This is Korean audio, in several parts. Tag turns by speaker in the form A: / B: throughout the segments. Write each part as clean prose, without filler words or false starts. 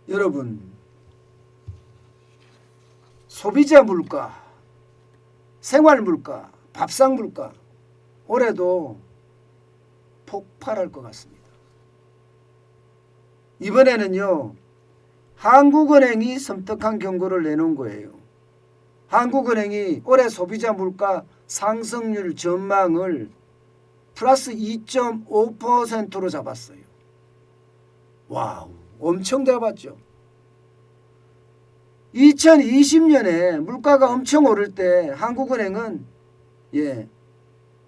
A: 여러분, 소비자 물가, 생활 물가, 밥상 물가 올해도 폭발할 것 같습니다. 이번에는요, 한국은행이 섬뜩한 경고를 내놓은 거예요. 한국은행이 올해 소비자 물가 상승률 전망을 플러스 2.5%로 잡았어요. 와우, 엄청 잡았죠. 2020년에 물가가 엄청 오를 때 한국은행은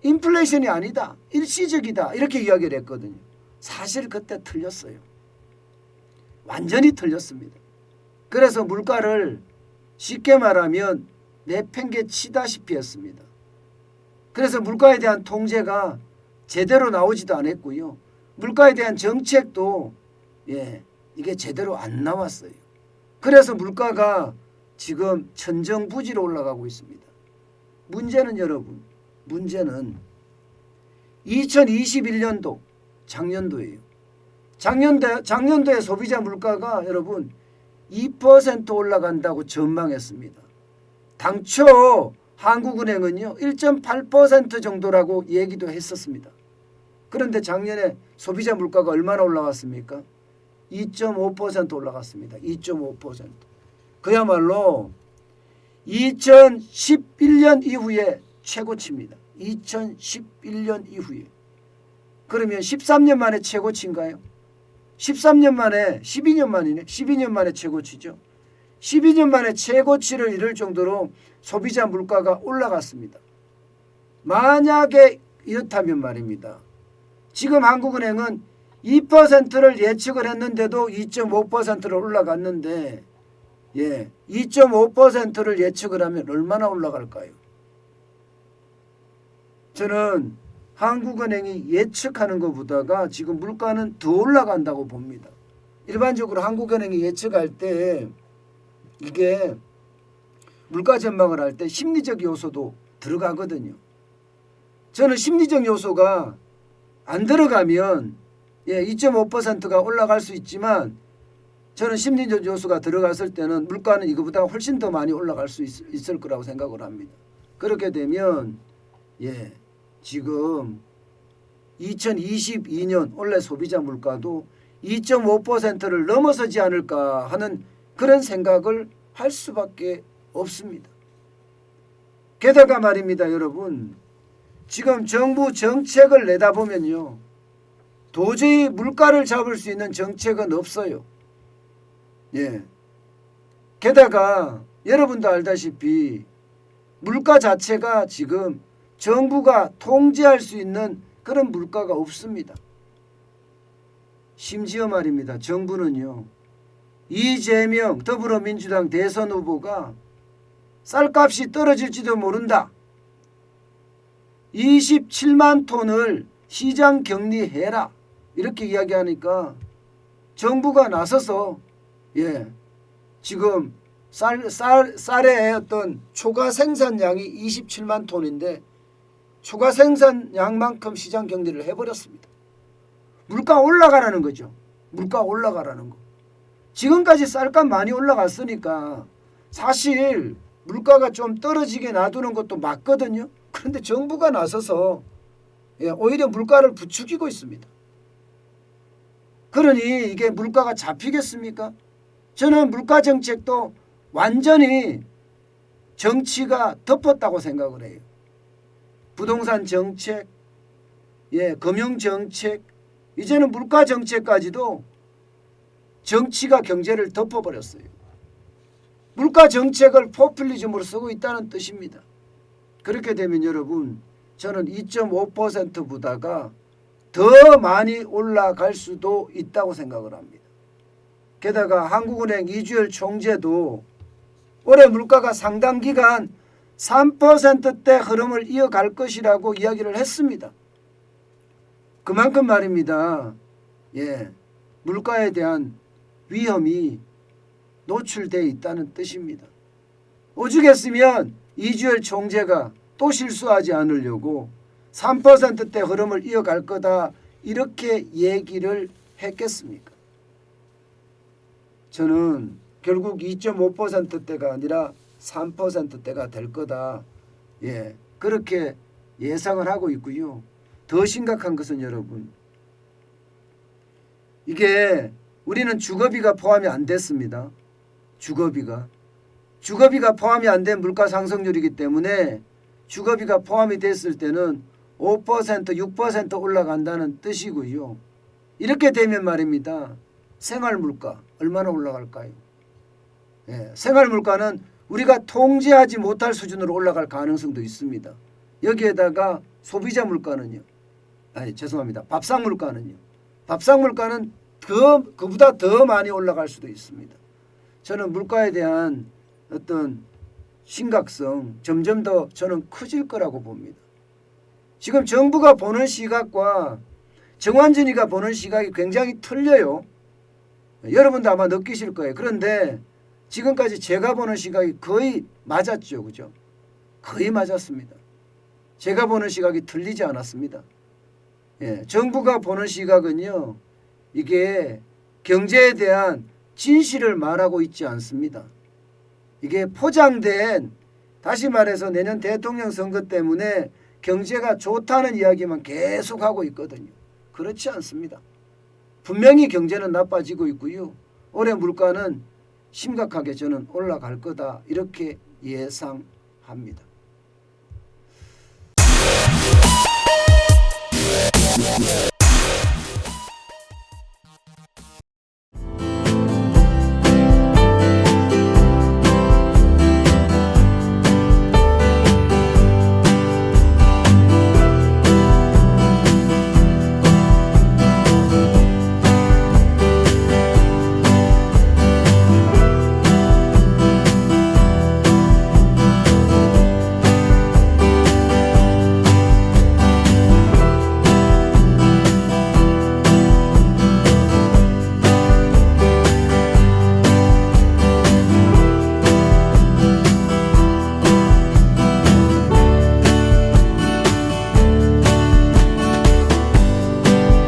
A: 인플레이션이 아니다, 일시적이다 이렇게 이야기를 했거든요. 사실 그때 틀렸어요. 완전히 틀렸습니다. 그래서 물가를 쉽게 말하면 내팽개치다시피 했습니다. 그래서 물가에 대한 통제가 제대로 나오지도 않았고요. 물가에 대한 정책도 이게 제대로 안 나왔어요. 그래서 물가가 지금 천정부지로 올라가고 있습니다. 문제는 여러분, 문제는 2021년도 작년도예요. 작년도에 소비자 물가가 여러분 2% 올라간다고 전망했습니다. 당초 한국은행은요 1.8% 정도라고 얘기도 했었습니다. 그런데 작년에 소비자 물가가 얼마나 올라갔습니까? 2.5% 올라갔습니다. 2.5%. 그야말로 2011년 이후에 최고치입니다. 2011년 이후에. 그러면 13년 만에 최고치인가요? 13년 만에 12년 만이네. 12년 만에 최고치죠. 12년 만에 최고치를 이룰 정도로 소비자 물가가 올라갔습니다. 만약에 이렇다면 말입니다. 지금 한국은행은 2%를 예측을 했는데도 2.5%로 올라갔는데 2.5%를 예측을 하면 얼마나 올라갈까요? 저는 한국은행이 예측하는 것보다가 지금 물가는 더 올라간다고 봅니다. 일반적으로 한국은행이 예측할 때 이게 물가 전망을 할 때 심리적 요소도 들어가거든요. 저는 심리적 요소가 안 들어가면 2.5%가 올라갈 수 있지만 저는 심리적 요소가 들어갔을 때는 물가는 이거보다 훨씬 더 많이 올라갈 수 있을 거라고 생각을 합니다. 그렇게 되면 지금 2022년 올해 소비자 물가도 2.5%를 넘어서지 않을까 하는 그런 생각을 할 수밖에 없습니다. 게다가 말입니다, 여러분. 지금 정부 정책을 내다보면요. 도저히 물가를 잡을 수 있는 정책은 없어요. 게다가 여러분도 알다시피 물가 자체가 지금 정부가 통제할 수 있는 그런 물가가 없습니다. 심지어 말입니다. 정부는요. 이재명 더불어민주당 대선 후보가 쌀값이 떨어질지도 모른다. 27만 ton을 시장 격리해라. 이렇게 이야기하니까 정부가 나서서 지금 쌀의 어떤 초과 생산량이 27만 톤인데 초과 생산량만큼 시장 격리를 해버렸습니다. 물가 올라가라는 거죠. 물가 올라가라는 거. 지금까지 쌀값 많이 올라갔으니까 사실 물가가 좀 떨어지게 놔두는 것도 맞거든요. 그런데 정부가 나서서 오히려 물가를 부추기고 있습니다. 그러니 이게 물가가 잡히겠습니까? 저는 물가 정책도 완전히 정치가 덮었다고 생각을 해요. 부동산 정책, 금융 정책, 이제는 물가 정책까지도 정치가 경제를 덮어버렸어요. 물가 정책을 포퓰리즘으로 쓰고 있다는 뜻입니다. 그렇게 되면 여러분, 저는 2.5%보다가 더 많이 올라갈 수도 있다고 생각을 합니다. 게다가 한국은행 이주열 총재도 올해 물가가 상당 기간 3%대 흐름을 이어갈 것이라고 이야기를 했습니다. 그만큼 말입니다. 물가에 대한 위험이 노출되어 있다는 뜻입니다. 오죽했으면 이주열 총재가 또 실수하지 않으려고 3%대 흐름을 이어갈 거다 이렇게 얘기를 했겠습니까? 저는 결국 2.5%대가 아니라 3%대가 될 거다. 예, 그렇게 예상을 하고 있고요. 더 심각한 것은 여러분, 이게 우리는 주거비가 포함이 안 됐습니다. 주거비가 포함이 안 된 물가 상승률이기 때문에 주거비가 포함이 됐을 때는 5%, 6% 올라간다는 뜻이고요. 이렇게 되면 말입니다. 생활물가 얼마나 올라갈까요? 예, 생활물가는 우리가 통제하지 못할 수준으로 올라갈 가능성도 있습니다. 여기에다가 소비자 물가는요. 죄송합니다. 밥상 물가는요. 밥상 물가는 그보다 더 많이 올라갈 수도 있습니다. 저는 물가에 대한 어떤 심각성 점점 더 저는 커질 거라고 봅니다. 지금 정부가 보는 시각과 정환준이가 보는 시각이 굉장히 틀려요. 여러분도 아마 느끼실 거예요. 그런데 지금까지 제가 보는 시각이 거의 맞았죠. 그죠? 거의 맞았습니다. 제가 보는 시각이 틀리지 않았습니다. 예, 정부가 보는 시각은요. 이게 경제에 대한 진실을 말하고 있지 않습니다. 이게 포장된, 다시 말해서 내년 대통령 선거 때문에 경제가 좋다는 이야기만 계속하고 있거든요. 그렇지 않습니다. 분명히 경제는 나빠지고 있고요. 올해 물가는 심각하게 저는 올라갈 거다. 이렇게 예상합니다.